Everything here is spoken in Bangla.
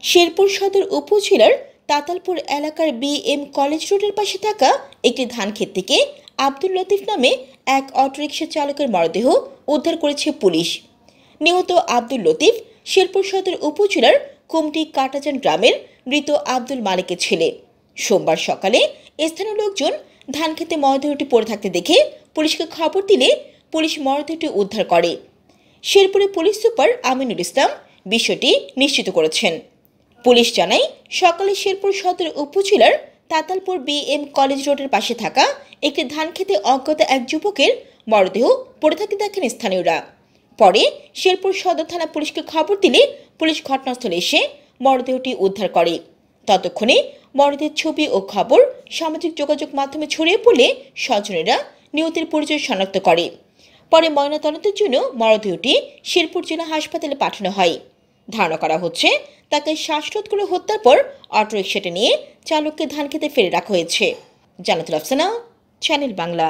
শেরপুর সদর উপজেলার তাতালপুর এলাকার বিএম কলেজ রোডের পাশে থাকা একটি ধানক্ষেত থেকে আব্দুল লতিফ নামে এক অটোরিকশা চালকের মরদেহ উদ্ধার করেছে পুলিশ। নিহত আব্দুল লতিফ শেরপুর সদর উপজেলার কুমটি কাটাজান গ্রামের মৃত আব্দুল মালিকের ছেলে। সোমবার সকালে স্থানীয় লোকজন ধানক্ষেতে মরদেহটি পড়ে থাকতে দেখে পুলিশকে খবর দিলে পুলিশ মরদেহটি উদ্ধার করে। শেরপুরে পুলিশ সুপার আমিনুল ইসলাম বিষয়টি নিশ্চিত করেছেন। পুলিশ জানায়, সকালে শেরপুর সদর উপজেলার তাতালপুর বিএম কলেজ রোডের পাশে থাকা একটি ধানক্ষেতে অজ্ঞাত এক যুবকের মরদেহ পড়ে থাকতে দেখেন স্থানীয়রা। পরে শেরপুর সদর থানা পুলিশকে খবর দিলে পুলিশ ঘটনাস্থলে এসে মরদেহটি উদ্ধার করে। ততক্ষণে মরদেহের ছবি ও খবর সামাজিক যোগাযোগ মাধ্যমে ছড়িয়ে পড়লে স্বজনেরা নিহতের পরিচয় শনাক্ত করে। পরে ময়নাতদন্তের জন্য মরদেহটি শেরপুর জেলা হাসপাতালে পাঠানো হয়। ধারণা করা হচ্ছে তাকে শ্বাসরোধ করে হত্যার পর অটোরিকশাটি নিয়ে চালককে ধানক্ষেতে ফেলে রাখা হয়েছে। জান্নাতুল আফসানা, চ্যানেল বাংলা।